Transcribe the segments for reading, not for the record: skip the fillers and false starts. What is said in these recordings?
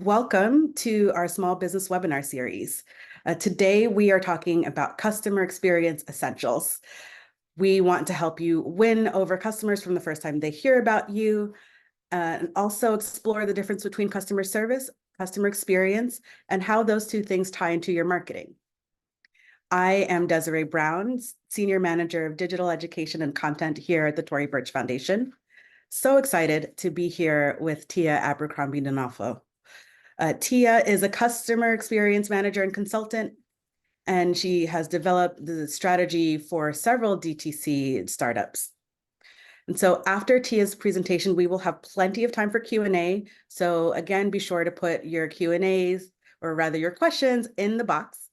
Welcome to our small business webinar series. Today, we are talking about customer experience essentials. We want to help you win over customers from the first time they hear about you, and also explore the difference between customer service, customer experience, and how those two things tie into your marketing. I am Desiree Brown, Senior Manager of Digital Education and Content here at the Tory Burch Foundation. So excited to be here with Tia Abercrombie-Dinolfo. Tia is a customer experience manager and consultant, and she has developed the strategy for several DTC startups. And so after Tia's presentation, we will have plenty of time for Q&A. So again, be sure to put your Q&As, or rather your questions, in the box,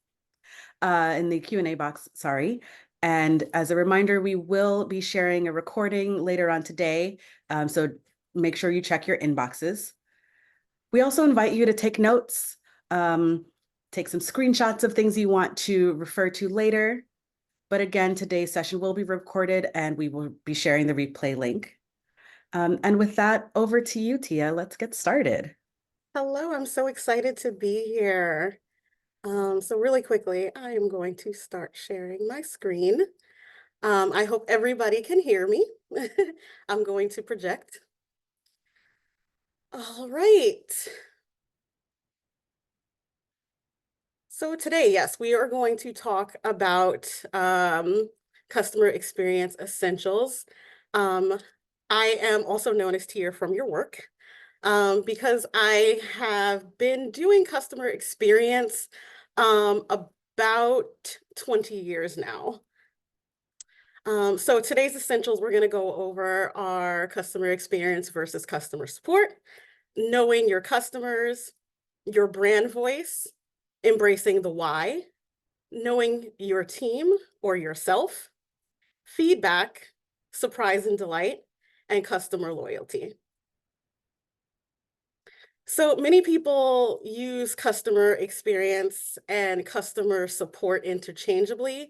in the Q&A box, sorry. And as a reminder, we will be sharing a recording later on today. So make sure you check your inboxes. We also invite you to take notes, take some screenshots of things you want to refer to later. But again, today's session will be recorded and we will be sharing the replay link. And with that, over to you, Tia. Let's get started. Hello, I'm so excited to be here. So really quickly, I am going to start sharing my screen. I hope everybody can hear me. I'm going to project. All right. So today, yes, we are going to talk about customer experience essentials. I am also known as Tia from your work because I have been doing customer experience about 20 years now. So today's essentials, we're going to go over our customer experience versus customer support, knowing your customers, your brand voice, embracing the why, knowing your team or yourself, feedback, surprise and delight, and customer loyalty. So many people use customer experience and customer support interchangeably.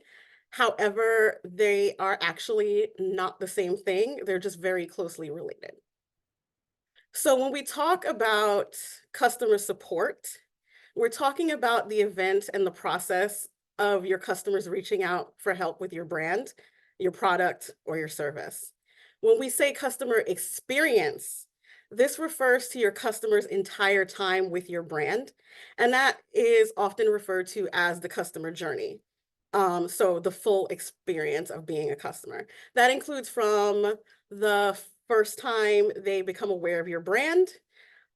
However, they are actually not the same thing. They're just very closely related. So when we talk about customer support, we're talking about the event and the process of your customers reaching out for help with your brand, your product, or your service. When we say customer experience, this refers to your customer's entire time with your brand, and that is often referred to as the customer journey. So the full experience of being a customer. That includes from the first time they become aware of your brand,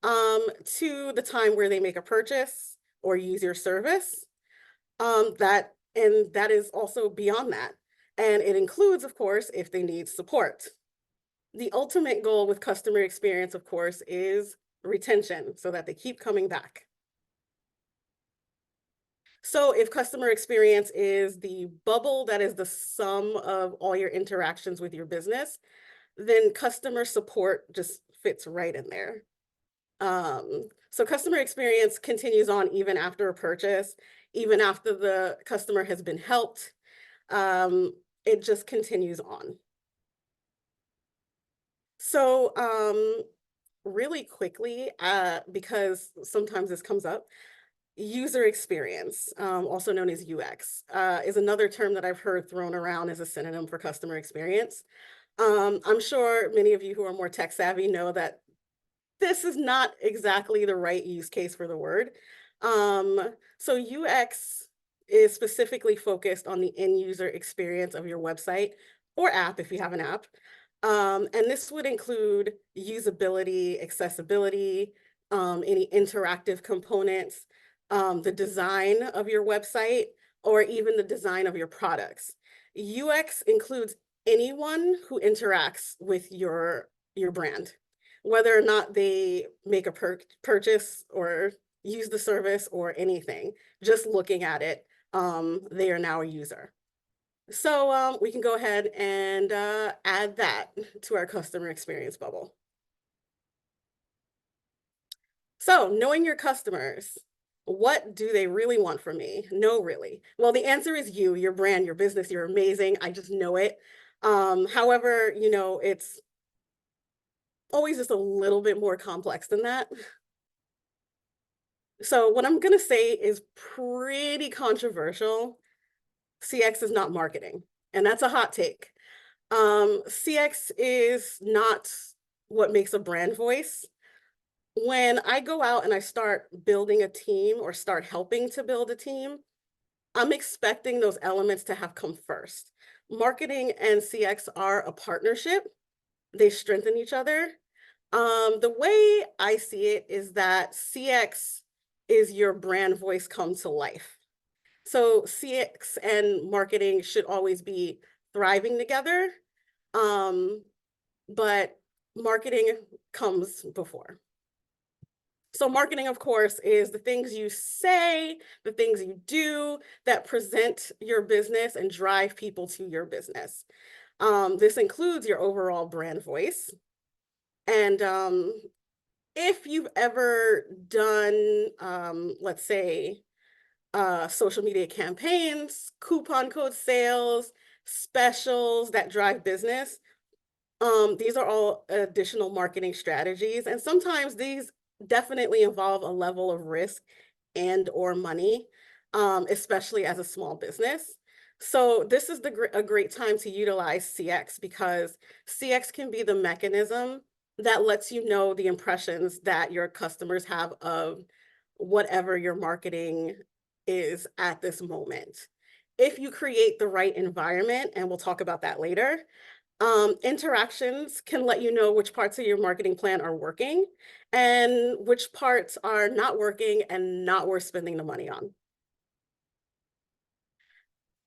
to the time where they make a purchase or use your service. That is also beyond that. And it includes, of course, if they need support. The ultimate goal with customer experience, of course, is retention so that they keep coming back. So if customer experience is the bubble that is the sum of all your interactions with your business, then customer support just fits right in there. So customer experience continues on even after a purchase, even after the customer has been helped. It just continues on. So really quickly, because sometimes this comes up, user experience, also known as UX, is another term that I've heard thrown around as a synonym for customer experience. I'm sure many of you who are more tech savvy know that this is not exactly the right use case for the word. So UX is specifically focused on the end user experience of your website or app if you have an app. And this would include usability, accessibility, any interactive components, the design of your website, or even the design of your products. UX includes anyone who interacts with your brand, whether or not they make a purchase or use the service or anything. Just looking at it, they are now a user. So we can go ahead and add that to our customer experience bubble. So knowing your customers, what do they really want from me? No, really. Well, the answer is you, your brand, your business. You're amazing. I just know it. However, you know, it's always just a little bit more complex than that. So what I'm going to say is pretty controversial. CX is not marketing, and that's a hot take. CX is not what makes a brand voice. When I go out and I start building a team or start helping to build a team, I'm expecting those elements to have come first. Marketing and CX are a partnership. They strengthen each other. The way I see it is that CX is your brand voice come to life. So CX and marketing should always be thriving together, um, but marketing comes before. So marketing, of course, is the things you say, the things you do that present your business and drive people to your business. This includes your overall brand voice. And if you've ever done, let's say, social media campaigns, coupon code sales, specials that drive business, these are all additional marketing strategies. And sometimes these definitely involve a level of risk and or money, especially as a small business. So this is a great time to utilize CX because CX can be the mechanism that lets you know the impressions that your customers have of whatever your marketing is at this moment. If you create the right environment, and we'll talk about that later, interactions can let you know which parts of your marketing plan are working and which parts are not working and not worth spending the money on.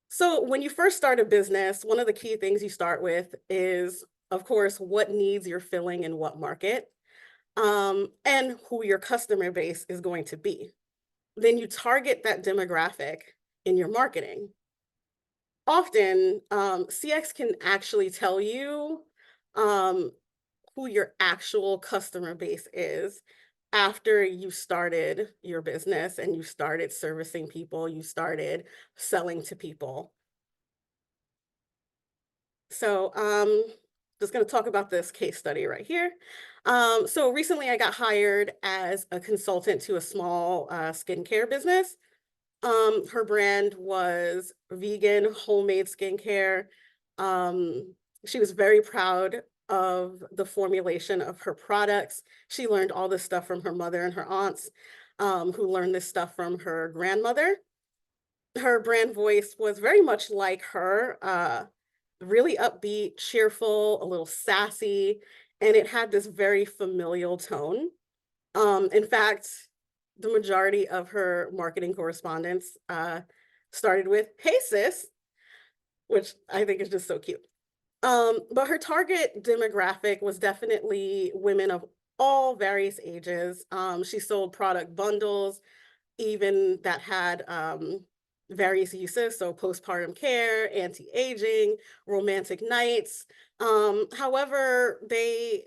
So when you first start a business, one of the key things you start with is, of course, what needs you're filling in what market, and who your customer base is going to be. Then you target that demographic in your marketing. Often, CX can actually tell you um, who your actual customer base is after you started your business and you started servicing people, you started selling to people. So, just going to talk about this case study right here. So recently I got hired as a consultant to a small skincare business. Her brand was vegan homemade skincare. Um, she was very proud of the formulation of her products. She learned all this stuff from her mother and her aunts, who learned this stuff from her grandmother. Her brand voice was very much like her, really upbeat, cheerful, a little sassy, and it had this very familial tone. In fact, the majority of her marketing correspondence started with, "Hey sis," which I think is just so cute. But her target demographic was definitely women of all various ages. She sold product bundles, even that had various uses, so postpartum care, anti-aging, romantic nights. However, the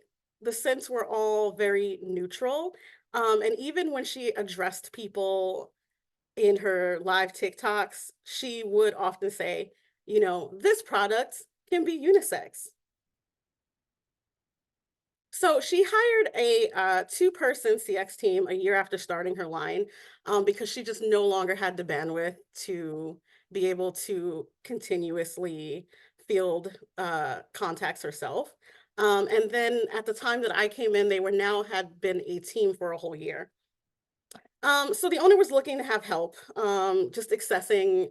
scents were all very neutral. And even when she addressed people in her live TikToks, she would often say, this product can be unisex. So she hired a two-person CX team a year after starting her line, because she just no longer had the bandwidth to be able to continuously field contacts herself. And then at the time that I came in, they were now had been a team for a whole year. So the owner was looking to have help, just assessing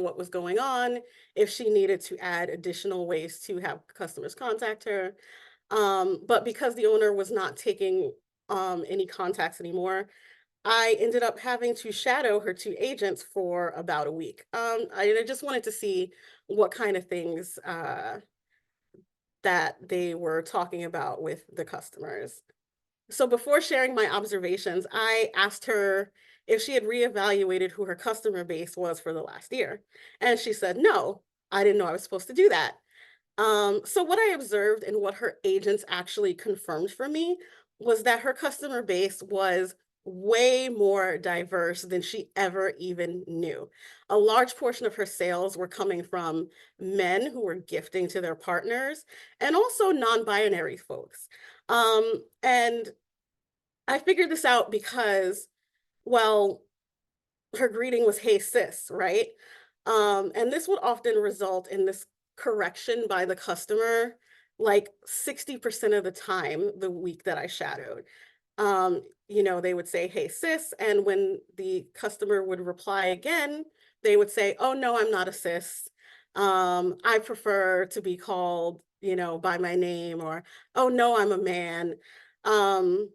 what was going on, if she needed to add additional ways to have customers contact her. But because the owner was not taking any contacts anymore, I ended up having to shadow her two agents for about a week. I just wanted to see what kind of things that they were talking about with the customers. So before sharing my observations, I asked her if she had reevaluated who her customer base was for the last year. And she said, no, I didn't know I was supposed to do that. So what I observed and what her agents actually confirmed for me was that her customer base was way more diverse than she ever even knew. A large portion of her sales were coming from men who were gifting to their partners and also non-binary folks. And I figured this out because, well, her greeting was "Hey sis," right? And this would often result in this correction by the customer like 60% of the time the week that I shadowed. They would say, "Hey sis," and when the customer would reply again, they would say, "Oh no, I'm not a sis. I prefer to be called, by my name," or "Oh no, I'm a man." Um,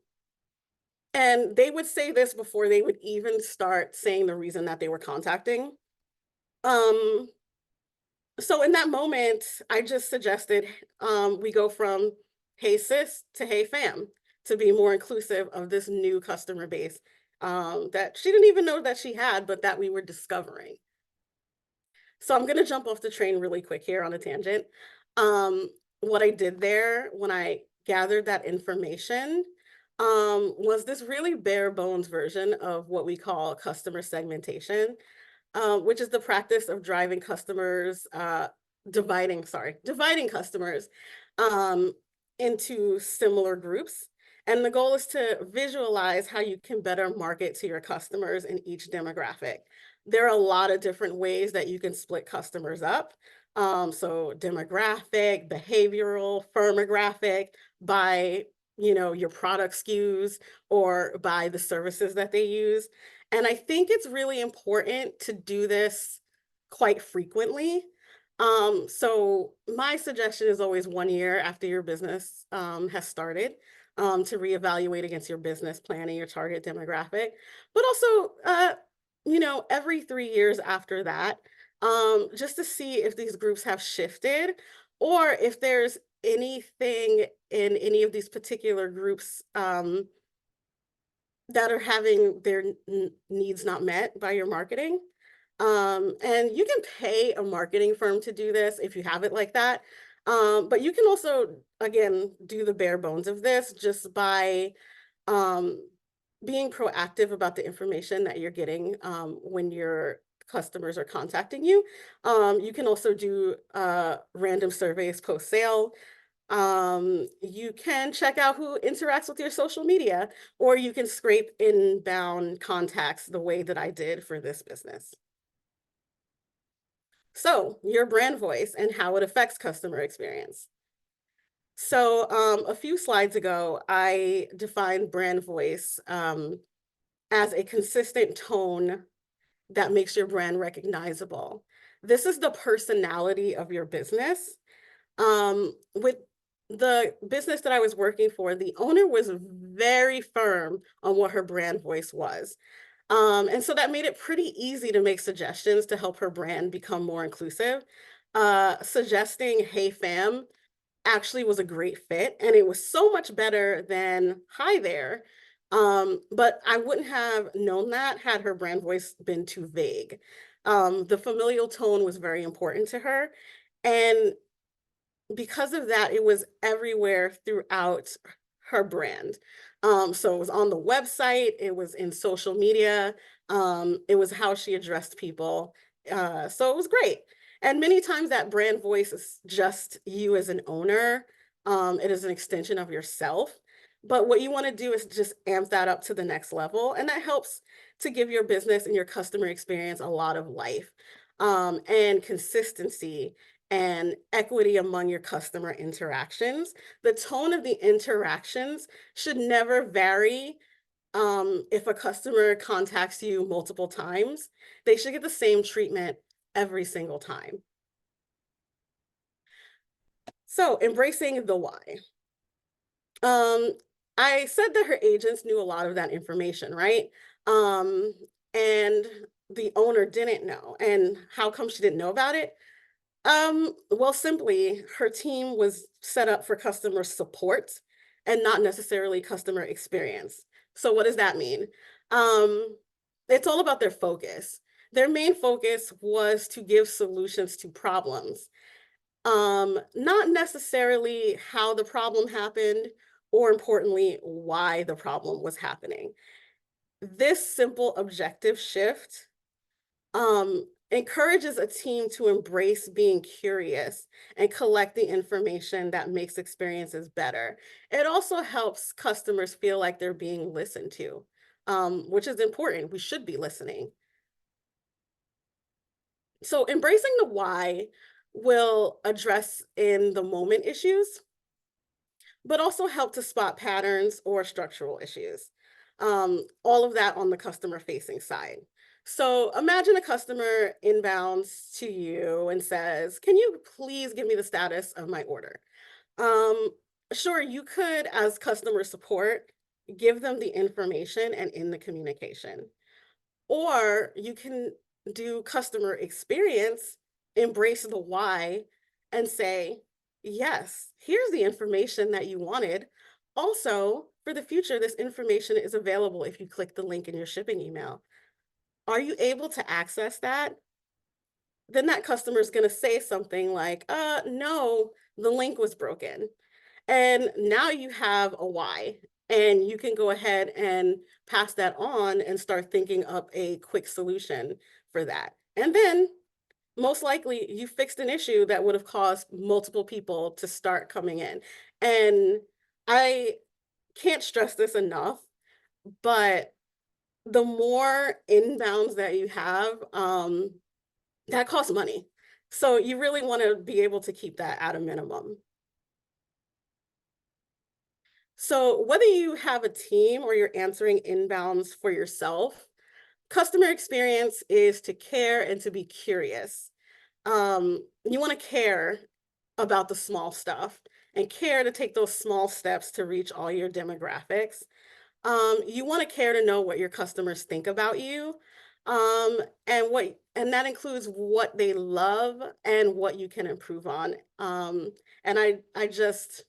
and they would say this before they would even start saying the reason that they were contacting. Um, so in that moment, I just suggested we go from "Hey sis" to "Hey fam" to be more inclusive of this new customer base that she didn't even know that she had, but that we were discovering. So I'm gonna jump off the train really quick here on a tangent. Um, what I did there when I gathered that information was this really bare bones version of what we call customer segmentation, which is the practice of dividing customers um, into similar groups. And the goal is to visualize how you can better market to your customers in each demographic. There are a lot of different ways that you can split customers up. So demographic, behavioral, firmographic, by your product SKUs or by the services that they use. And I think it's really important to do this quite frequently. So my suggestion is always 1 year after your business has started to reevaluate against your business plan and your target demographic, but also, every 3 years after that, just to see if these groups have shifted or if there's anything in any of these particular groups that are having their needs not met by your marketing. And you can pay a marketing firm to do this if you have it like that. But you can also, again, do the bare bones of this just by um, being proactive about the information that you're getting when your customers are contacting you. You can also do random surveys post sale. You can check out who interacts with your social media, or you can scrape inbound contacts the way that I did for this business. So, your brand voice and how it affects customer experience. So, a few slides ago, I defined brand voice as a consistent tone that makes your brand recognizable. This is the personality of your business. With the business that I was working for, the owner was very firm on what her brand voice was. And so that made it pretty easy to make suggestions to help her brand become more inclusive. Suggesting "Hey fam" actually was a great fit, and it was so much better than "Hi there." But I wouldn't have known that had her brand voice been too vague. The familial tone was very important to her. And because of that, it was everywhere throughout her brand. So it was on the website, it was in social media, it was how she addressed people. So it was great. And many times that brand voice is just you as an owner. It is an extension of yourself. But what you want to do is just amp that up to the next level. And that helps to give your business and your customer experience a lot of life and consistency and equity among your customer interactions. The tone of the interactions should never vary. If a customer contacts you multiple times, they should get the same treatment every single time. So, embracing the why. Um, I said that her agents knew a lot of that information, right? Um, and the owner didn't know. And how come she didn't know about it? Well, simply, her team was set up for customer support and not necessarily customer experience. So what does that mean? Um, it's all about their focus. Their main focus was to give solutions to problems, not necessarily how the problem happened, or importantly, why the problem was happening. This simple objective shift encourages a team to embrace being curious and collect the information that makes experiences better. It also helps customers feel like they're being listened to, which is important. We should be listening. So, embracing the why will address in the moment issues, but also help to spot patterns or structural issues. All of that on the customer facing side. So imagine a customer inbounds to you and says, "Can you please give me the status of my order?" Um, sure, you could, as customer support, give them the information and in the communication. Or you can do customer experience, embrace the why, and say, yes, here's the information that you wanted. Also, for the future, this information is available if you click the link in your shipping email. Are you able to access that? Then that customer is going to say something like, no, the link was broken. And now you have a why, and you can go ahead and pass that on and start thinking up a quick solution for that. And then most likely you fixed an issue that would have caused multiple people to start coming in. And I can't stress this enough, but the more inbounds that you have, that costs money. So you really want to be able to keep that at a minimum. So, whether you have a team or you're answering inbounds for yourself, customer experience is to care and to be curious. You want to care about the small stuff and care to take those small steps to reach all your demographics. You want to care to know what your customers think about you, and that includes what they love and what you can improve on. And I just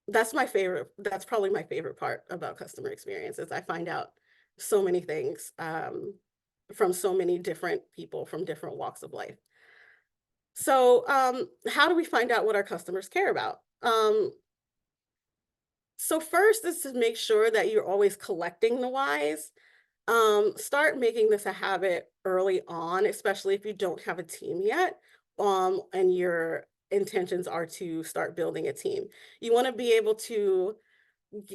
That's my favorite that's probably my favorite part about customer experience is I find out so many things, from so many different people from different walks of life. So, how do we find out what our customers care about? So first is to make sure that you're always collecting the whys. Start making this a habit early on, especially if you don't have a team yet, and your intentions are to start building a team. You want to be able to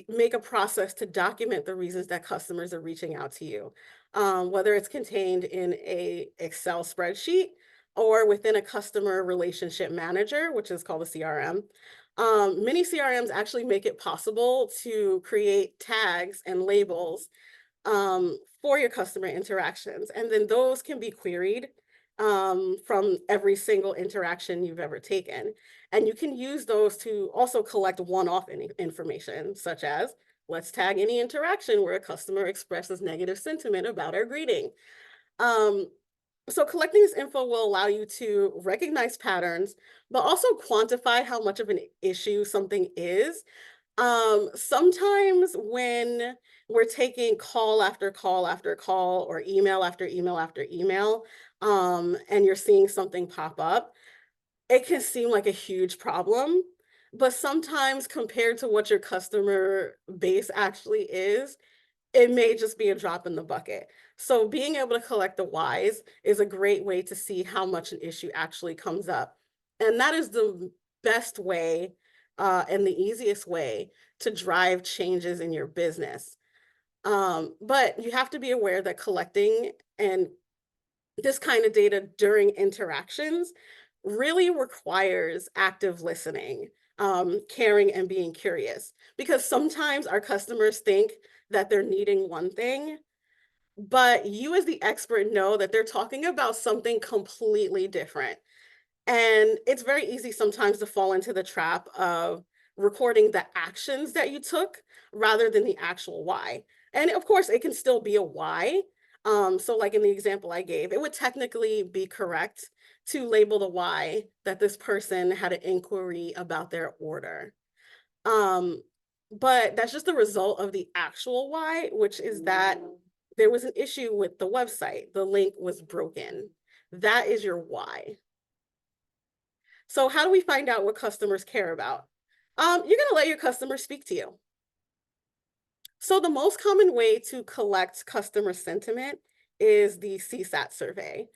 make a process to document the reasons that customers are reaching out to you, whether it's contained in a Excel spreadsheet or within a customer relationship manager, which is called a CRM. Many CRMs actually make it possible to create tags and labels, for your customer interactions. And then those can be queried, from every single interaction you've ever taken. And you can use those to also collect one-off information, such as let's tag any interaction where a customer expresses negative sentiment about our greeting. Um, so collecting this info will allow you to recognize patterns, but also quantify how much of an issue something is. Sometimes when we're taking call after call after call or email after email after email, and you're seeing something pop up, it can seem like a huge problem. But sometimes compared to what your customer base actually is, it may just be a drop in the bucket. So being able to collect the whys is a great way to see how much an issue actually comes up. And that is the best way, and the easiest way to drive changes in your business. But you have to be aware that collecting and this kind of data during interactions really requires active listening, caring, and being curious. Because sometimes our customers think that they're needing one thing, but you, as the expert, know that they're talking about something completely different. And it's very easy sometimes to fall into the trap of recording the actions that you took rather than the actual why. And of course, it can still be a why. So, like in the example I gave, it would technically be correct to label the why that this person had an inquiry about their order. Um, but that's just the result of the actual why, which is that there was an issue with the website. The link was broken. That is your why. So how do we find out what customers care about? You're going to let your customers speak to you. So the most common way to collect customer sentiment is the CSAT survey.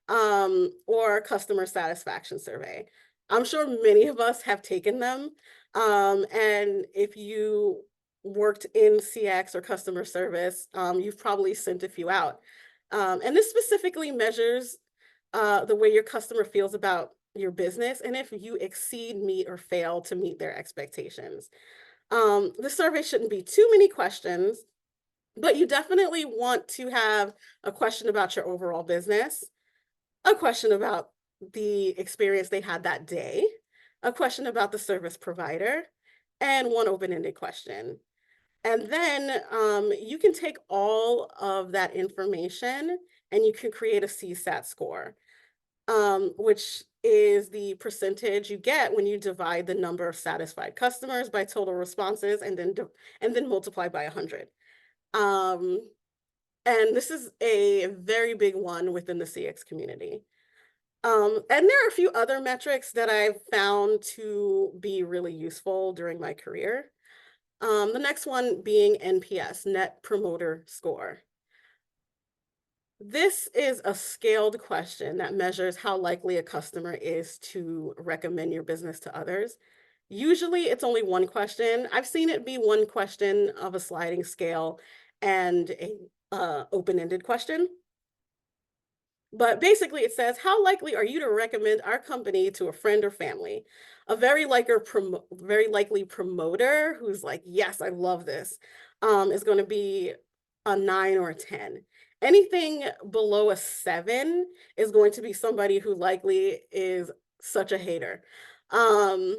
or customer satisfaction survey. I'm sure many of us have taken them. And if you worked in CX or customer service, you've probably sent a few out. And this specifically measures the way your customer feels about your business and if you exceed, meet, or fail to meet their expectations. The survey shouldn't be too many questions, but you definitely want to have a question about your overall business, a question about the experience they had that day, a question about the service provider, and one open-ended question. And then you can take all of that information and you can create a CSAT score, which is the percentage you get when you divide the number of satisfied customers by total responses and then multiply by 100. Um, and this is a very big one within the CX community. And there are a few other metrics that I've found to be really useful during my career. The next one being NPS, Net Promoter Score. This is a scaled question that measures how likely a customer is to recommend your business to others. Usually it's only one question. I've seen it be one question of a sliding scale and a open-ended question. But basically, it says, how likely are you to recommend our company to a friend or family? A very likely promoter who's like, yes, I love this, is going to be a 9 or a 10. Anything below a 7 is going to be somebody who likely is such a hater. Um,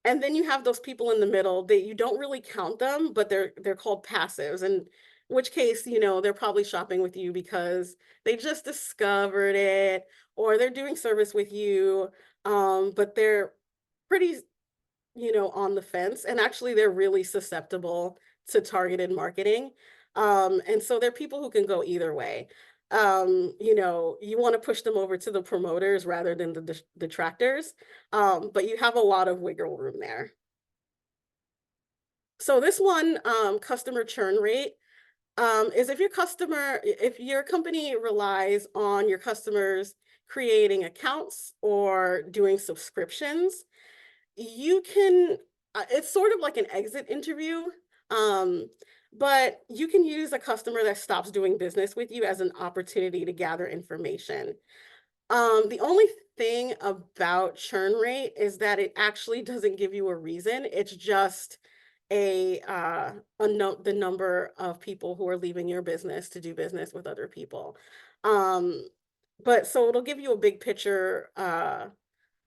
and then you have those people in the middle that you don't really count them, but they're called passives. And which case, they're probably shopping with you because they just discovered it or they're doing service with you. But they're pretty, on the fence. And actually they're really susceptible to targeted marketing. And so they're people who can go either way. You want to push them over to the promoters rather than the detractors, but you have a lot of wiggle room there. So this one, customer churn rate, is if your company relies on your customers creating accounts or doing subscriptions, you can, it's sort of like an exit interview, but you can use a customer that stops doing business with you as an opportunity to gather information. The only thing about churn rate is that it actually doesn't give you a reason. It's just the number of people who are leaving your business to do business with other people. Um, but so it'll give you a big picture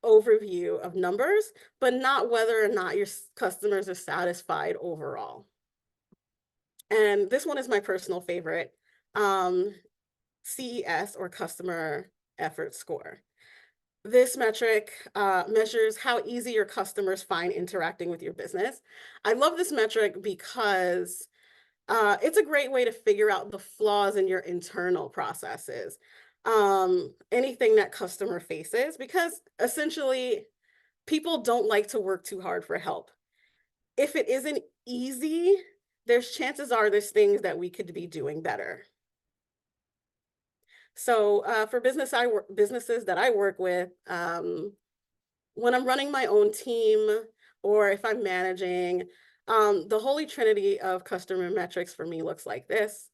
overview of numbers, but not whether or not your customers are satisfied overall. And this one is my personal favorite, CES, or Customer Effort Score. This metric measures how easy your customers find interacting with your business. I love this metric because it's a great way to figure out the flaws in your internal processes, anything that customer faces, because essentially people don't like to work too hard for help. If it isn't easy, there's chances are there's things that we could be doing better. So for businesses that I work with, when I'm running my own team or if I'm managing, the holy trinity of customer metrics for me looks like this.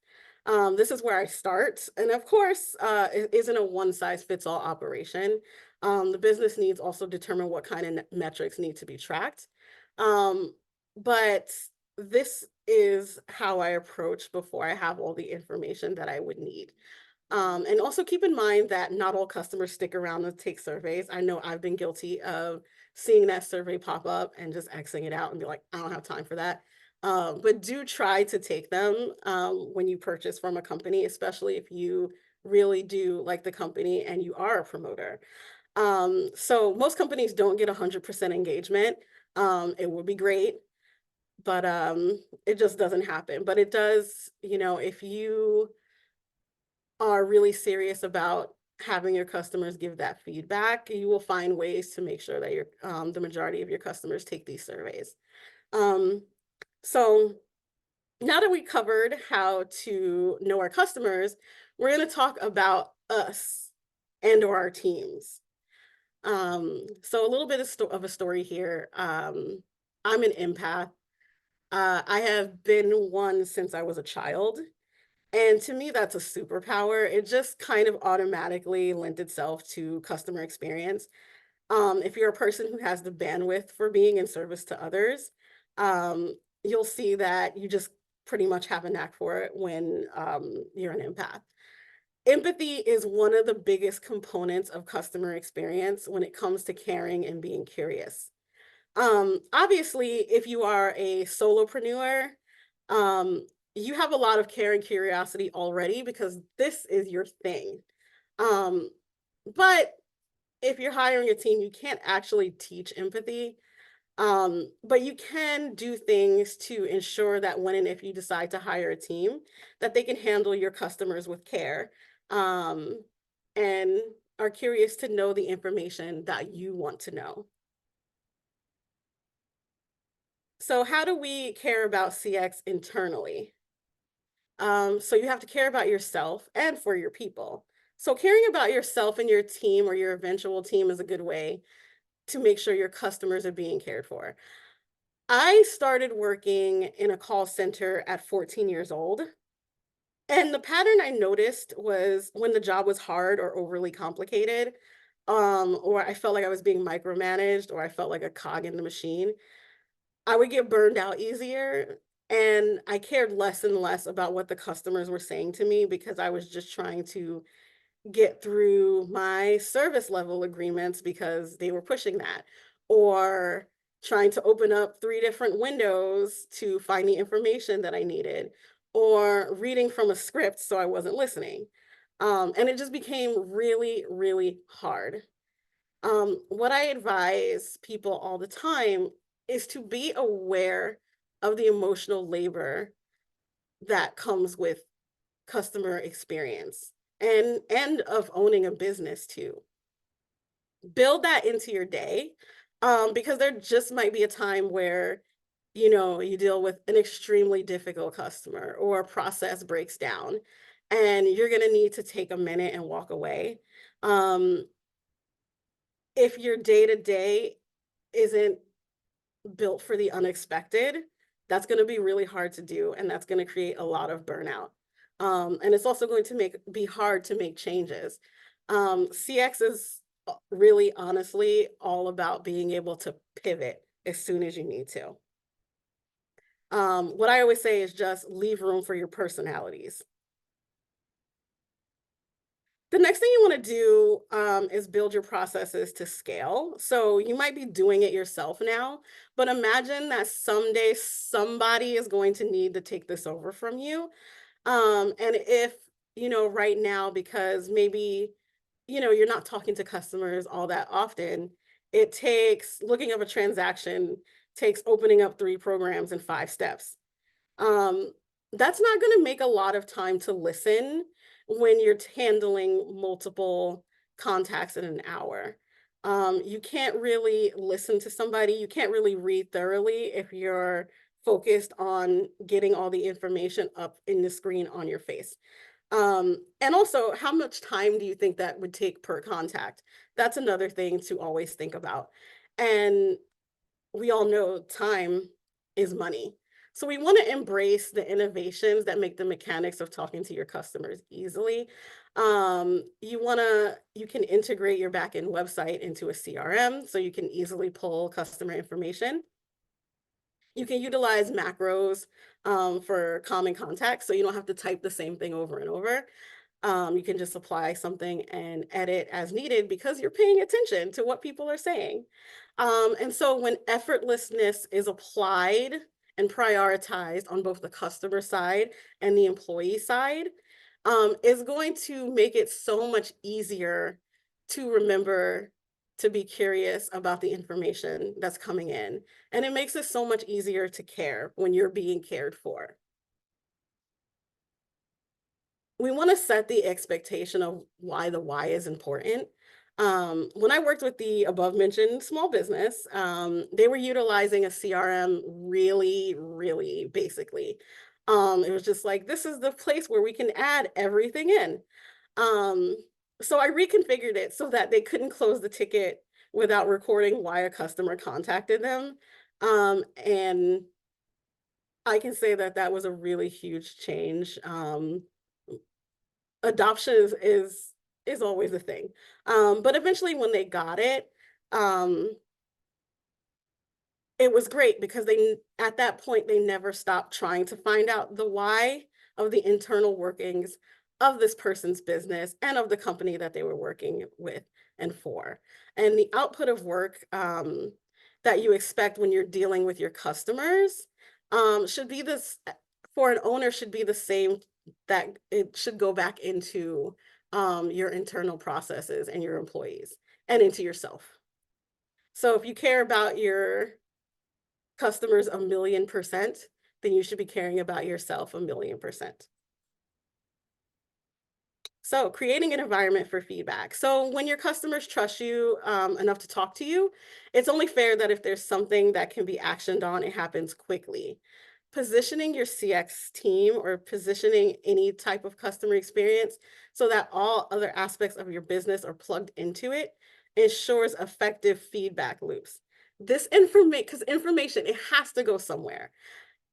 This is where I start. And of course, it isn't a one size fits all operation. The business needs also determine what kind of metrics need to be tracked. But this is how I approach before I have all the information that I would need. And also keep in mind that not all customers stick around to take surveys. I know I've been guilty of seeing that survey pop up and just Xing it out and be like, I don't have time for that. But do try to take them when you purchase from a company, especially if you really do like the company and you are a promoter. So most companies don't get 100% engagement. It would be great, but it just doesn't happen. But it does, if you are really serious about having your customers give that feedback, you will find ways to make sure that the majority of your customers take these surveys. So now that we covered how to know our customers, we're going to talk about us and or our teams. So a little bit of a story here. I'm an empath. I have been one since I was a child. And to me, that's a superpower. It just kind of automatically lent itself to customer experience. If you're a person who has the bandwidth for being in service to others, you'll see that you just pretty much have a knack for it when you're an empath. Empathy is one of the biggest components of customer experience when it comes to caring and being curious. Obviously, if you are a solopreneur, you have a lot of care and curiosity already because this is your thing. Um, but if you're hiring a team, you can't actually teach empathy. But you can do things to ensure that when and if you decide to hire a team, that they can handle your customers with care, um, and are curious to know the information that you want to know. So how do we care about CX internally? So you have to care about yourself and for your people. So caring about yourself and your team or your eventual team is a good way to make sure your customers are being cared for. I started working in a call center at 14 years old. And the pattern I noticed was when the job was hard or overly complicated, or I felt like I was being micromanaged, or I felt like a cog in the machine, I would get burned out easier. And I cared less and less about what the customers were saying to me because I was just trying to get through my service level agreements because they were pushing that, or trying to open up 3 different windows to find the information that I needed, or reading from a script so I wasn't listening. And it just became really, really hard. What I advise people all the time is to be aware of the emotional labor that comes with customer experience and of owning a business too. Build that into your day, because there just might be a time where you deal with an extremely difficult customer or a process breaks down and you're going to need to take a minute and walk away. um, if your day to day isn't built for the unexpected, that's going to be really hard to do, and that's going to create a lot of burnout. And it's also going to be hard to make changes. CX is really honestly all about being able to pivot as soon as you need to. What I always say is just leave room for your personalities. The next thing you want to do is build your processes to scale. So you might be doing it yourself now, but imagine that someday somebody is going to need to take this over from you. And if, right now, because maybe, you're not talking to customers all that often, it takes looking up a transaction, takes opening up 3 programs in 5 steps. Um, that's not going to make a lot of time to listen when you're handling multiple contacts in an hour. You can't really listen to somebody. You can't really read thoroughly if you're focused on getting all the information up in the screen on your face. And also, how much time do you think that would take per contact? That's another thing to always think about. And we all know time is money. So we want to embrace the innovations that make the mechanics of talking to your customers easily. You can integrate your backend website into a CRM so you can easily pull customer information. You can utilize macros for common contacts so you don't have to type the same thing over and over. You can just apply something and edit as needed because you're paying attention to what people are saying. And so when effortlessness is applied and prioritized on both the customer side and the employee side, is going to make it so much easier to remember to be curious about the information that's coming in. And it makes it so much easier to care when you're being cared for. We want to set the expectation of why the why is important. When I worked with the above mentioned small business, they were utilizing a CRM really, really basically. It was just like, this is the place where we can add everything in. Um, So I reconfigured it so that they couldn't close the ticket without recording why a customer contacted them. And I can say that that was a really huge change. Adoption is always a thing. But eventually when they got it, um, it was great because at that point, they never stopped trying to find out the why of the internal workings of this person's business and of the company that they were working with and for. And the output of work that you expect when you're dealing with your customers should be this for an owner should be the same, that it should go back into your internal processes and your employees and into yourself. So if you care about your customers 1,000,000%, then you should be caring about yourself 1,000,000%. So creating an environment for feedback. So when your customers trust you enough to talk to you, it's only fair that if there's something that can be actioned on, it happens quickly. Positioning your CX team or positioning any type of customer experience so that all other aspects of your business are plugged into it ensures effective feedback loops. This information, because information, it has to go somewhere.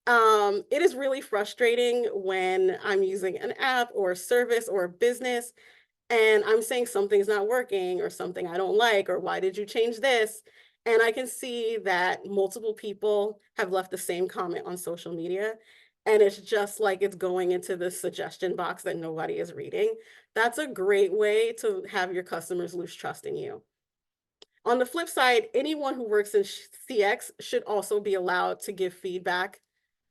It is really frustrating when I'm using an app or a service or a business and I'm saying something's not working or something I don't like, or why did you change this? And I can see that multiple people have left the same comment on social media. And it's just like it's going into the suggestion box that nobody is reading. That's a great way to have your customers lose trust in you. On the flip side, anyone who works in CX should also be allowed to give feedback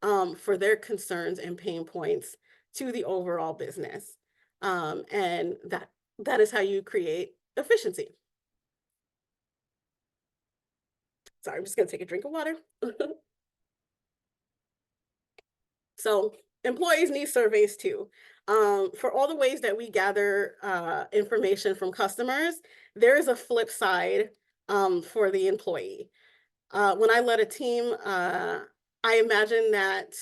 for their concerns and pain points to the overall business. And that is how you create efficiency. Sorry, I'm just gonna take a drink of water. So employees need surveys too. For all the ways that we gather information from customers, there is a flip side for the employee. When I led a team, I imagine that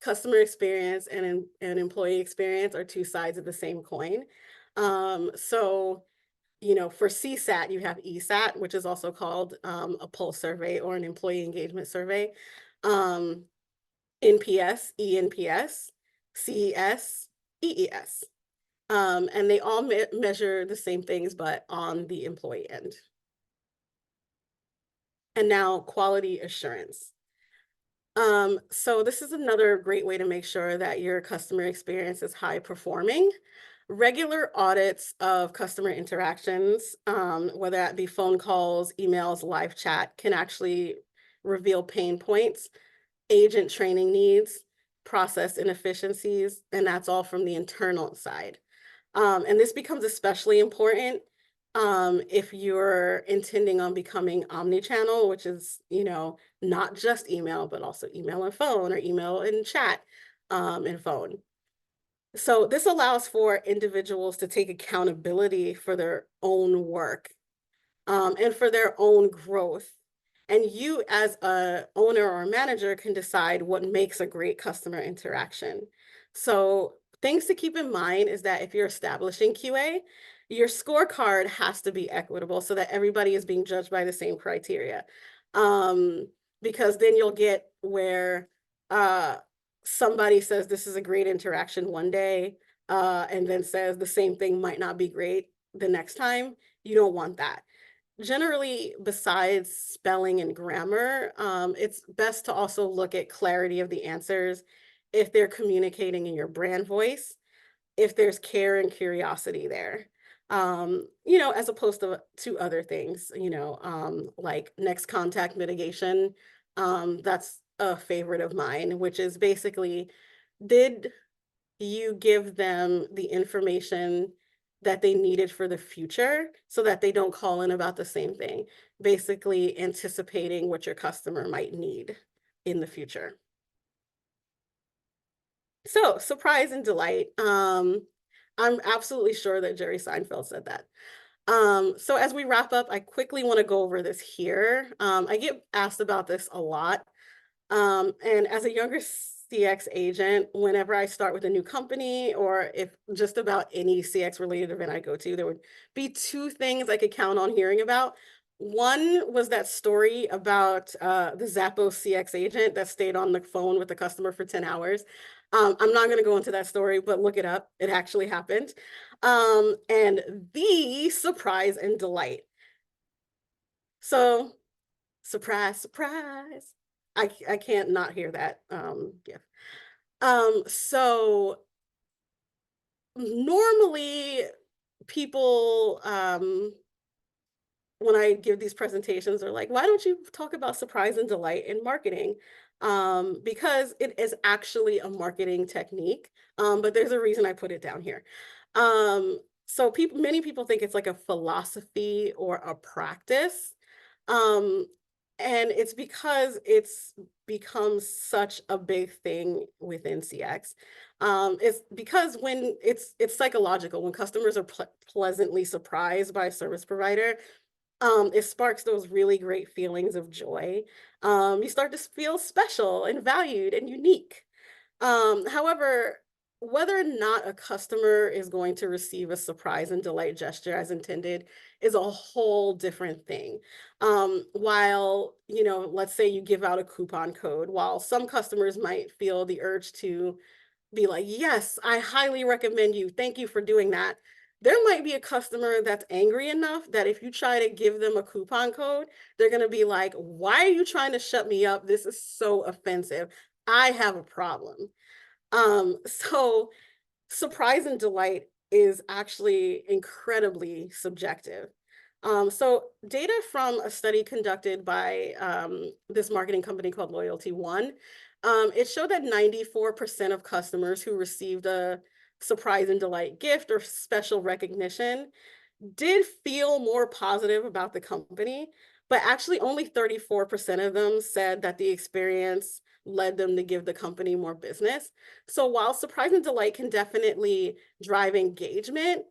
customer experience and employee experience are two sides of the same coin. So, for CSAT, you have ESAT, which is also called a pulse survey or an employee engagement survey. Um, NPS, ENPS, CES, EES. And they all measure the same things, but on the employee end. And now quality assurance. So this is another great way to make sure that your customer experience is high performing. Regular audits of customer interactions, whether that be phone calls, emails, live chat, can actually reveal pain points, agent training needs, process inefficiencies, and that's all from the internal side. And this becomes especially important if you're intending on becoming omni-channel, which is, not just email, but also email and phone or email and chat and phone. So this allows for individuals to take accountability for their own work and for their own growth. And you as a owner or manager can decide what makes a great customer interaction. So things to keep in mind is that if you're establishing QA, your scorecard has to be equitable so that everybody is being judged by the same criteria. Um, because then you'll get where uh, somebody says this is a great interaction one day and then says the same thing might not be great the next time. You don't want that. Generally, besides spelling and grammar, it's best to also look at clarity of the answers, if they're communicating in your brand voice, if there's care and curiosity there. As opposed to other things, like next contact mitigation. That's a favorite of mine, which is basically, did you give them the information that they needed for the future so that they don't call in about the same thing, basically anticipating what your customer might need in the future. So, surprise and delight. I'm absolutely sure that Jerry Seinfeld said that. So as we wrap up, I quickly want to go over this here. I get asked about this a lot. And as a younger CX agent whenever I start with a new company, or if just about any CX related event I go to, there would be two things I could count on hearing about. One was that story about the Zappos CX agent that stayed on the phone with the customer for 10 hours. I'm not going to go into that story, but look it up. It actually happened. And the surprise and delight. So, surprise, surprise. I can't not hear that gif. So normally people when I give these presentations are like, why don't you talk about surprise and delight in marketing? Because it is actually a marketing technique, but there's a reason I put it down here. So many people think it's like a philosophy or a practice. Um, and it's because it's become such a big thing within CX. It's because when it's psychological, when customers are pleasantly surprised by a service provider, it sparks those really great feelings of joy. You start to feel special and valued and unique. However, whether or not a customer is going to receive a surprise and delight gesture as intended is a whole different thing. While, let's say you give out a coupon code, while some customers might feel the urge to be like, yes, I highly recommend you. Thank you for doing that. There might be a customer that's angry enough that if you try to give them a coupon code, they're going to be like, why are you trying to shut me up? This is so offensive. I have a problem. So surprise and delight is actually incredibly subjective. So data from a study conducted by this marketing company called Loyalty One, it showed that 94% of customers who received a surprise and delight gift or special recognition did feel more positive about the company, but actually only 34% of them said that the experience led them to give the company more business. So while surprise and delight can definitely drive engagement,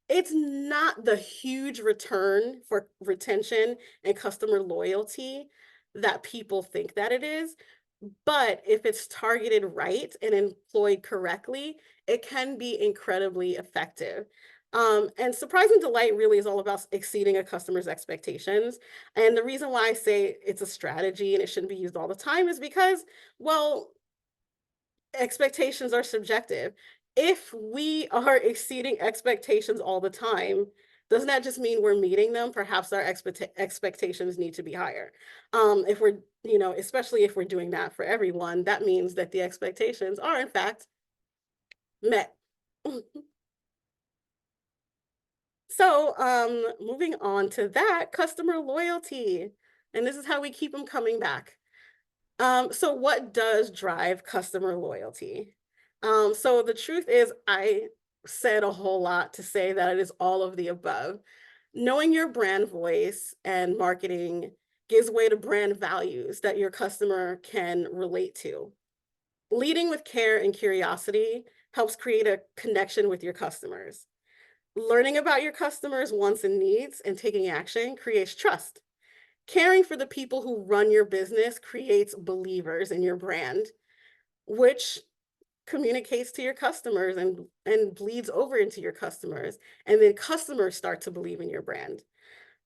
it's not the huge return for retention and customer loyalty that people think that it is. But if it's targeted right and employed correctly, it can be incredibly effective. And surprise and delight really is all about exceeding a customer's expectations. And the reason why I say it's a strategy and it shouldn't be used all the time is because, well, expectations are subjective. If we are exceeding expectations all the time, doesn't that just mean we're meeting them? Perhaps our expectations need to be higher. If we're, especially if we're doing that for everyone, that means that the expectations are in fact met. So, moving on to that, customer loyalty. And this is how we keep them coming back. So what does drive customer loyalty? So the truth is, I said a whole lot to say that it is all of the above. Knowing your brand voice and marketing gives way to brand values that your customer can relate to. Leading with care and curiosity helps create a connection with your customers. Learning about your customers' wants and needs and taking action creates trust. Caring for the people who run your business creates believers in your brand, which communicates to your customers and bleeds over into your customers. And then customers start to believe in your brand.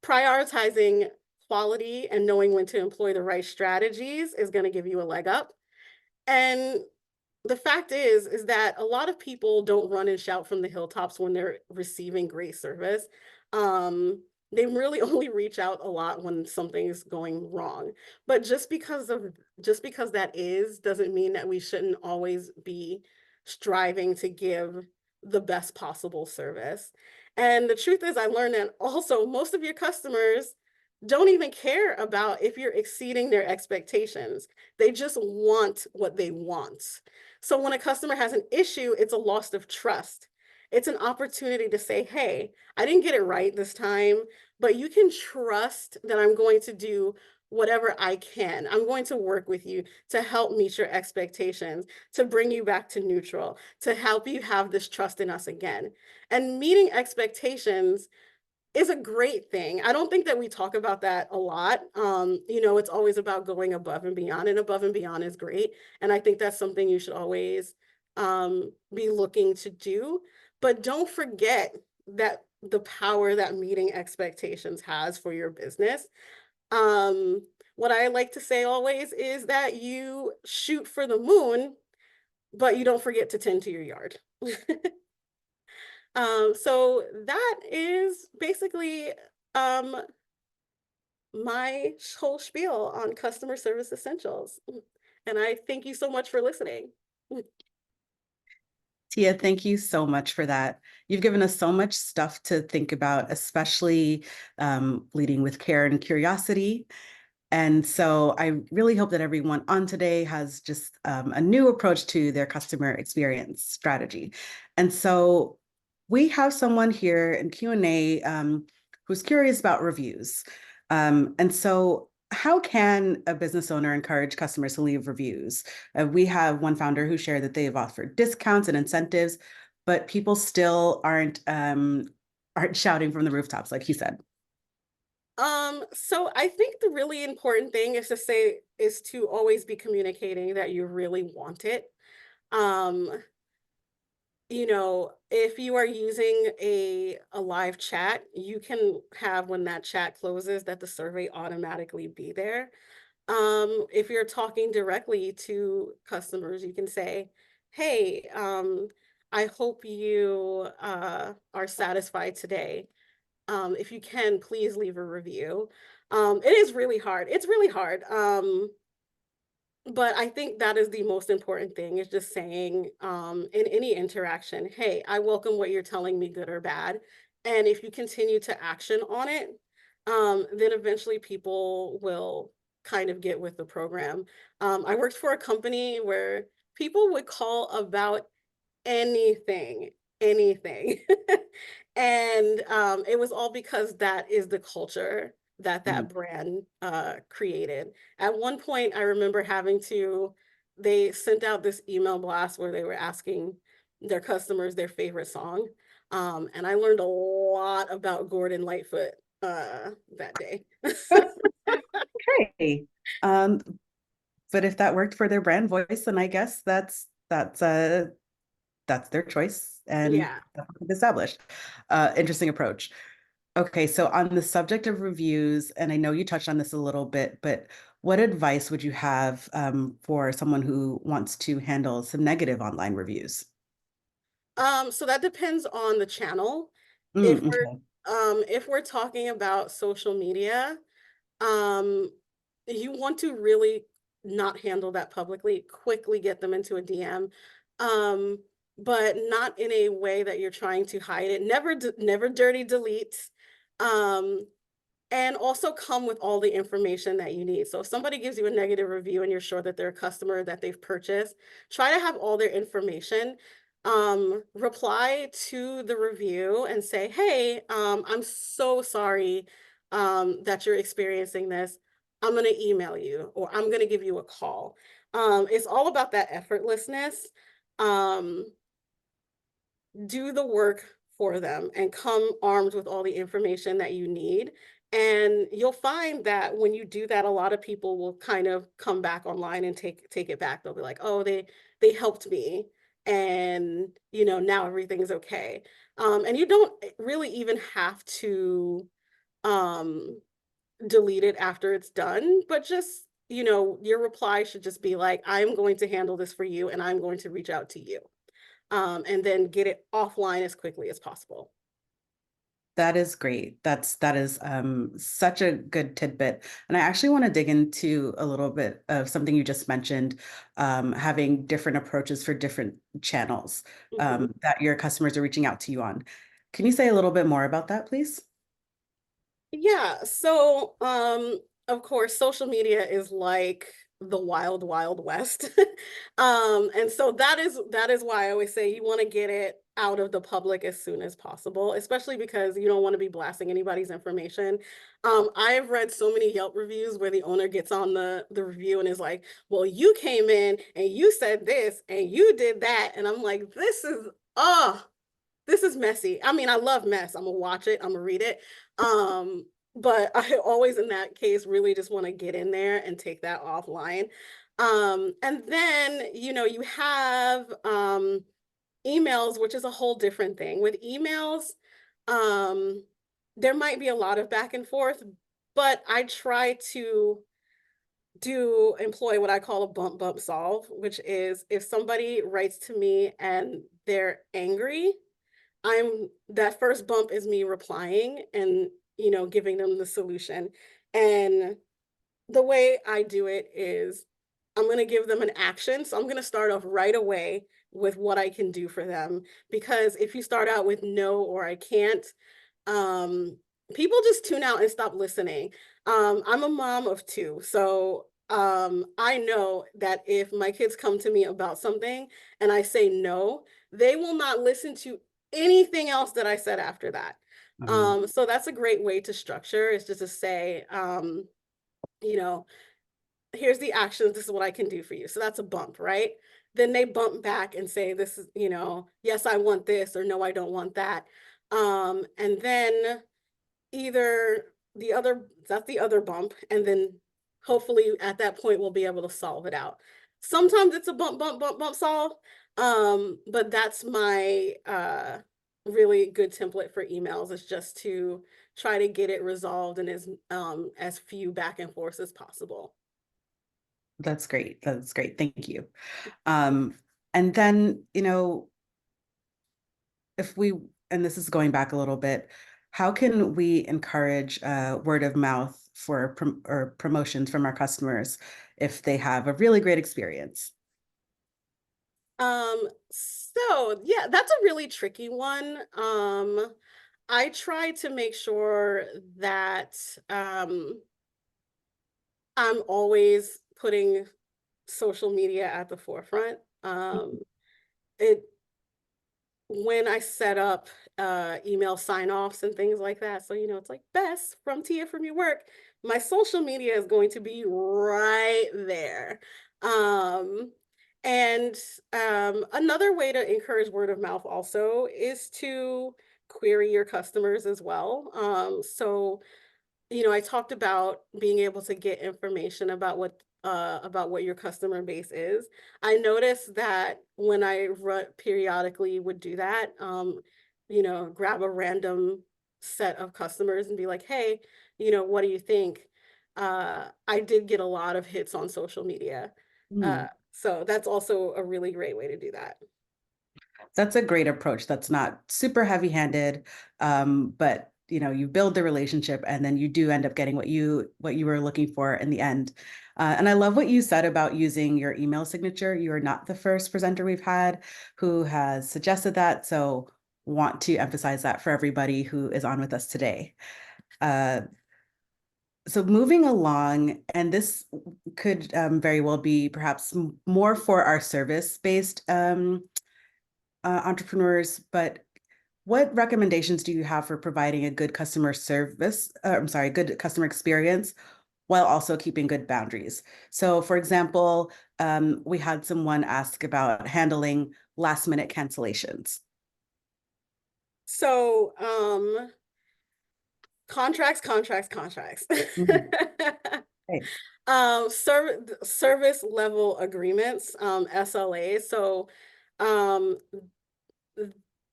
Prioritizing quality and knowing when to employ the right strategies is going to give you a leg up. And the fact is that a lot of people don't run and shout from the hilltops when they're receiving great service. They really only reach out a lot when something's going wrong. But just because that doesn't mean that we shouldn't always be striving to give the best possible service. And the truth is, I learned that also most of your customers don't even care about if you're exceeding their expectations. They just want what they want. So when a customer has an issue, it's a loss of trust. It's an opportunity to say, hey, I didn't get it right this time, but you can trust that I'm going to do whatever I can. I'm going to work with you to help meet your expectations, to bring you back to neutral, to help you have this trust in us again. And meeting expectations is a great thing. I don't think that we talk about that a lot. You know, it's always about going above and beyond, and above and beyond is great. And I think that's something you should always be looking to do. But don't forget that the power that meeting expectations has for your business. What I like to say always is that you shoot for the moon, but you don't forget to tend to your yard. So that is basically um, my whole spiel on customer service essentials. And I thank you so much for listening. Tia, thank you so much for that. You've given us so much stuff to think about, especially leading with care and curiosity. And so I really hope that everyone on today has just a new approach to their customer experience strategy. And so we have someone here in Q&A who's curious about reviews. And so how can a business owner encourage customers to leave reviews? We have one founder who shared that they've offered discounts and incentives, but people still aren't shouting from the rooftops, like you said. So I think the really important thing is to always be communicating that you really want it. Um, you know, if you are using a live chat, you can have when that chat closes that the survey automatically be there. If you're talking directly to customers, you can say, "Hey, I hope you are satisfied today. If you can, please leave a review." It is really hard. It's really hard. But I think that is the most important thing is just saying in any interaction, hey, I welcome what you're telling me, good or bad. And if you continue to action on it, then eventually people will kind of get with the program. I worked for a company where people would call about anything, anything. And it was all because that is the culture that Mm. that brand created. At one point, I remember they sent out this email blast where they were asking their customers their favorite song. And I learned a lot about Gordon Lightfoot that day. Okay. Um, but if that worked for their brand voice, then I guess that's their choice and Yeah. that's established. Interesting approach. Okay, so on the subject of reviews, and I know you touched on this a little bit, but what advice would you have for someone who wants to handle some negative online reviews? So that depends on the channel. If we're Okay. if we're talking about social media, um, you want to really not handle that publicly, quickly get them into a DM, um, but not in a way that you're trying to hide it. Never dirty delete. Um, and also come with all the information that you need. So if somebody gives you a negative review and you're sure that they're a customer that they've purchased, try to have all their information. Reply to the review and say, hey, I'm so sorry that you're experiencing this. I'm going to email you or I'm going to give you a call. It's all about that effortlessness. Um, do the work for them and come armed with all the information that you need. And you'll find that when you do that, a lot of people will kind of come back online and take it back. They'll be like, oh, they helped me. And you know, now everything's okay. And you don't really even have to um delete it after it's done, but just you know, your reply should just be like, I'm going to handle this for you and I'm going to reach out to you and then get it offline as quickly as possible. That is great. That is such a good tidbit. And I actually want to dig into a little bit of something you just mentioned, having different approaches for different channels Mhm. that your customers are reaching out to you on. Can you say a little bit more about that, please? Yeah, so of course social media is like the wild wild west. And so that is why I always say you want to get it out of the public as soon as possible, especially because you don't want to be blasting anybody's information. I've read so many Yelp reviews where the owner gets on the review and is like, "Well, you came in and you said this and you did that." And I'm like, "This is oh this is messy. I mean, I love mess. I'm gonna watch it, I'm gonna read it. But I always in that case really just want to get in there and take that offline. And then, you have emails, which is a whole different thing. With emails, um, there might be a lot of back and forth, but I try to do employ what I call a bump bump solve, which is if somebody writes to me and they're angry, I'm that first bump is me replying and giving them the solution. And the way I do it is I'm going to give them an action. So I'm going to start off right away with what I can do for them. Because if you start out with no or I can't, um, people just tune out and stop listening. I'm a mom of two. So I know that if my kids come to me about something and I say no, they will not listen to anything else that I said after that. Mhm. So that's a great way to structure is just to say, you know, here's the actions, this is what I can do for you. So that's a bump, right? Then they bump back and say, this is, yes, I want this, or no, I don't want that. And then either that's the other bump. And then hopefully at that point, we'll be able to solve it out. Sometimes it's a bump, bump, bump, bump solve. But that's my really good template for emails is just to try to get it resolved in as few back and forth as possible. That's great. That's great. Thank you. Um, and then, if we, and this is going back a little bit, how can we encourage word of mouth for or promotions from our customers if they have a really great experience? So yeah, that's a really tricky one. I try to make sure that I'm always putting social media at the forefront. It when I set up email sign-offs and things like that. So, it's like Bess from Tia from your work. My social media is going to be right there. Um, and another way to encourage word of mouth also is to query your customers as well. So I talked about being able to get information about what your customer base is. I noticed that when I periodically would do that, grab a random set of customers and be like, hey, what do you think? I did get a lot of hits on social media. Hmm. So that's also a really great way to do that. That's a great approach. That's not super heavy-handed, but you build the relationship, and then you do end up getting what you were looking for in the end. And I love what you said about using your email signature. You are not the first presenter we've had who has suggested that, so want to emphasize that for everybody who is on with us today. Uh, so moving along, and this could very well be perhaps more for our service-based entrepreneurs, but what recommendations do you have for providing a good customer service? I'm sorry, good customer experience while also keeping good boundaries. So, for example, we had someone ask about handling last minute cancellations. So, contracts. Mhm. Okay. Service level agreements, SLA. So, um,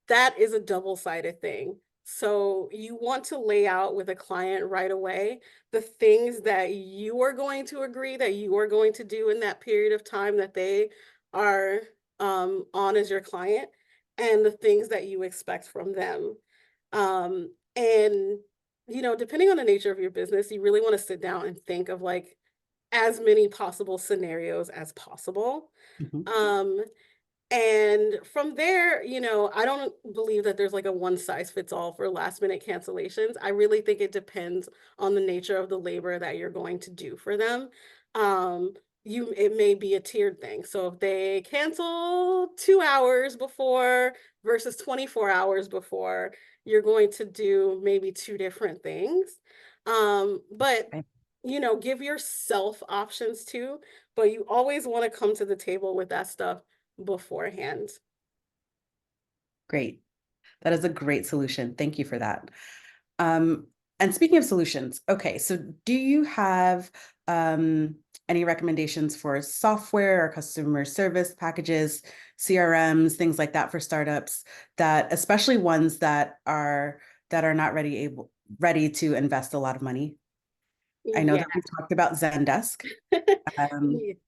that is a double-sided thing. So you want to lay out with a client right away the things that you are going to agree that you are going to do in that period of time that they are on as your client, and the things that you expect from them. And depending on the nature of your business, you really want to sit down and think of like as many possible scenarios as possible. Mhm. Um, and from there, I don't believe that there's like a one size fits all for last minute cancellations. I really think it depends on the nature of the labor that you're going to do for them. Um, it may be a tiered thing. So if they cancel 2 hours before versus 24 hours before, you're going to do maybe two different things. But Okay, give yourself options too, but you always want to come to the table with that stuff beforehand. great. That is a great solution. Thank you for that. And speaking of solutions, okay, so do you have any recommendations for software or customer service packages, CRMs, things like that for startups that, especially ones that are not ready to invest a lot of money? I know Yeah. that we've talked about Zendesk. Um, Ye-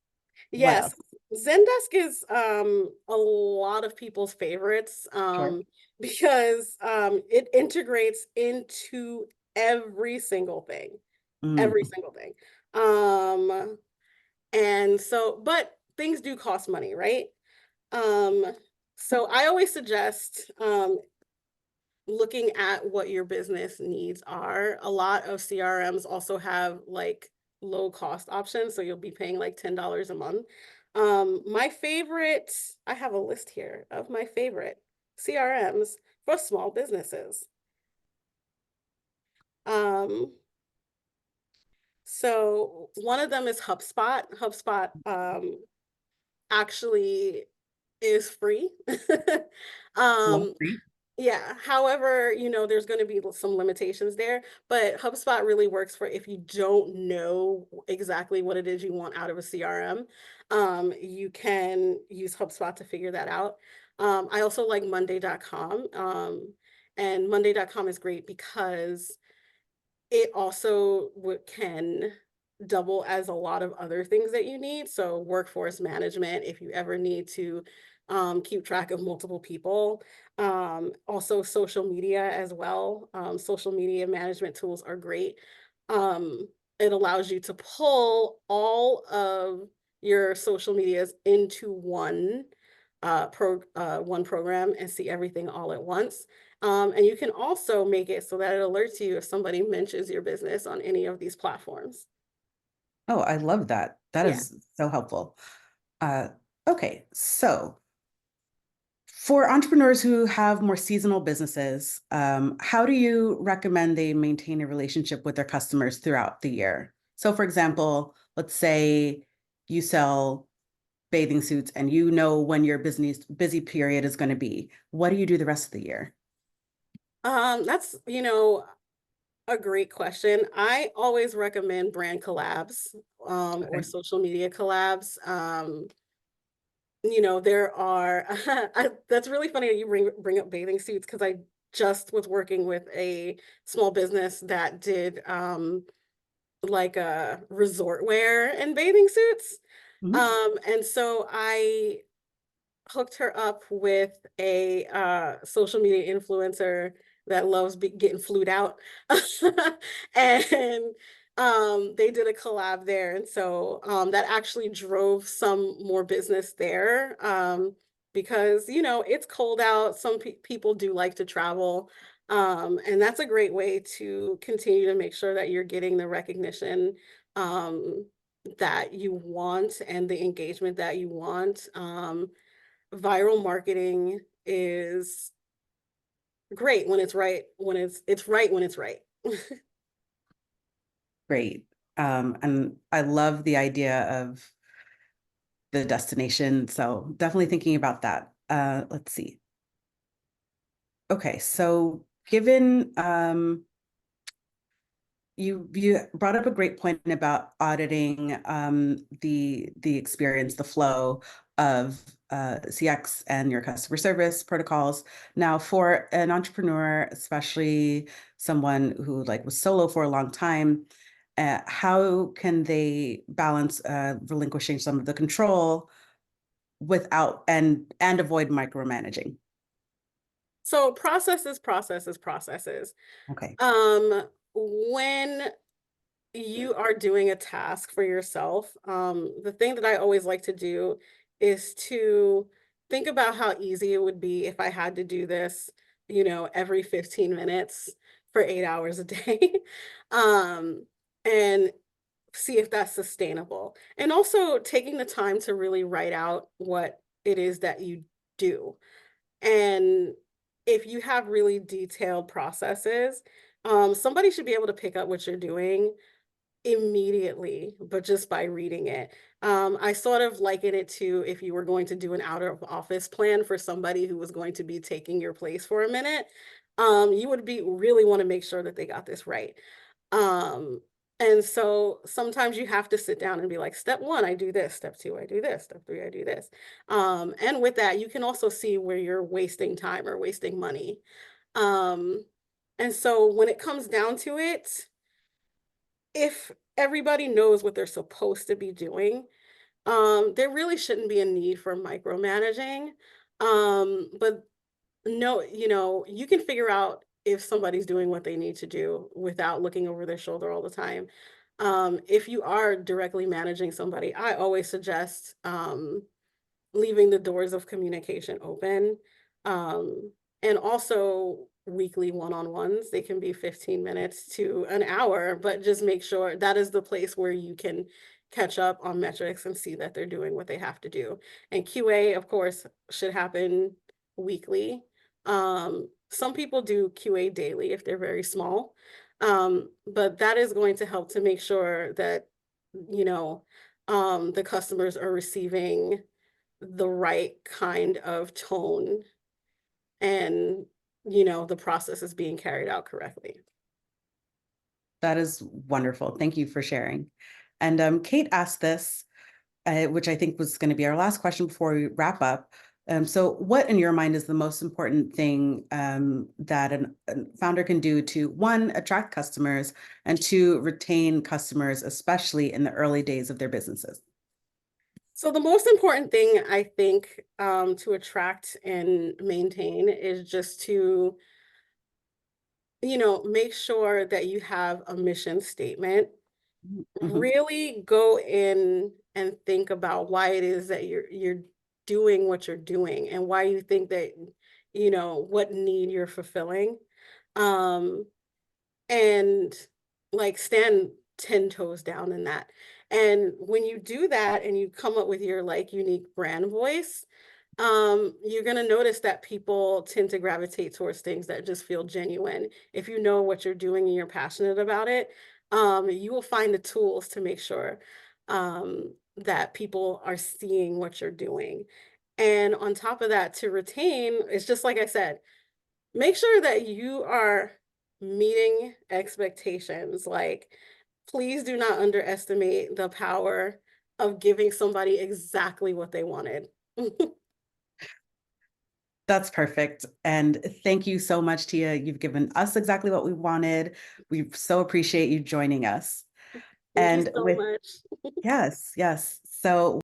what Yes. else? Zendesk is a lot of people's favorites Sure. because it integrates into every single thing. Every Mm, single thing. Um, and so, but things do cost money, right? Um, so I always suggest looking at what your business needs are. A lot of CRMs also have like low cost options, so you'll be paying like $10 a month. My favorite, I have a list here of my favorite CRMs for small businesses. Um, so one of them is HubSpot. HubSpot actually is free. love um, free. Yeah, however, there's going to be some limitations there, but HubSpot really works for if you don't know exactly what it is you want out of a CRM. You can use HubSpot to figure that out. I also like Monday.com. And Monday.com is great because it also can double as a lot of other things that you need. So workforce management, if you ever need to keep track of multiple people. Also social media as well. Social media management tools are great. It allows you to pull all of your social medias into one program and see everything all at once. And you can also make it so that it alerts you if somebody mentions your business on any of these platforms. Oh, I love that. That Yeah. is so helpful. Uh, okay, so for entrepreneurs who have more seasonal businesses, how do you recommend they maintain a relationship with their customers throughout the year? So, for example, let's say you sell bathing suits and you know when your busy period is going to be. What do you do the rest of the year? That's, a great question. I always recommend brand collabs, or Okay. social media collabs. There are, that's really funny that you bring up bathing suits because I just was working with a small business that did like resort wear and bathing suits. Mhm. And so I hooked her up with a social media influencer that loves getting flued out. And they did a collab there. And so that actually drove some more business there because, it's cold out. Some people do like to travel. And that's a great way to continue to make sure that you're getting the recognition um, that you want and the engagement that you want. Viral marketing is great when it's right, it's right when it's right. Great. And I love the idea of the destination. So definitely thinking about that. Let's see. Okay, so given you brought up a great point about auditing the experience, the flow of CX and your customer service protocols. Now, for an entrepreneur, especially someone who like was solo for a long time, how can they balance relinquishing some of the control without and avoid micromanaging? So processes. Okay. When you are doing a task for yourself, the thing that I always like to do is to think about how easy it would be if I had to do this, every 15 minutes for 8 hours a day. um, and see if that's sustainable. And also taking the time to really write out what it is that you do. And if you have really detailed processes, somebody should be able to pick up what you're doing immediately, but just by reading it. I sort of liken it to if you were going to do an out of office plan for somebody who was going to be taking your place for a minute. You would be really want to make sure that they got this right. Um, and so sometimes you have to sit down and be like, step one, I do this, step two, I do this, step three, I do this. And with that, you can also see where you're wasting time or wasting money. Um, and so when it comes down to it, if everybody knows what they're supposed to be doing, there really shouldn't be a need for micromanaging. But no, you can figure out if somebody's doing what they need to do without looking over their shoulder all the time. If you are directly managing somebody, I always suggest leaving the doors of communication open. Um, and also weekly one-on-ones. They can be 15 minutes to an hour, but just make sure that is the place where you can catch up on metrics and see that they're doing what they have to do. And QA, of course, should happen weekly. Some people do QA daily if they're very small. But that is going to help to make sure that, you know, the customers are receiving the right kind of tone and, the process is being carried out correctly. That is wonderful. Thank you for sharing. And Kate asked this, which I think was going to be our last question before we wrap up. So what in your mind is the most important thing that a founder can do to, one, attract customers, and two, retain customers, especially in the early days of their businesses? So the most important thing I think to attract and maintain is just to, make sure that you have a mission statement. Mhm. Really go in and think about why it is that you're doing what you're doing and why you think that, what need you're fulfilling. Um, and like stand 10 toes down in that. And when you do that and you come up with your like unique brand voice, you're going to notice that people tend to gravitate towards things that just feel genuine. If you know what you're doing and you're passionate about it, you will find the tools to make sure that people are seeing what you're doing. And on top of that, to retain, it's just like I said, make sure that you are meeting expectations. Like, please do not underestimate the power of giving somebody exactly what they wanted. That's perfect. And thank you so much, Tia. You've given us exactly what we wanted. We so appreciate you joining us. Thank you And so with, much. yes, yes. So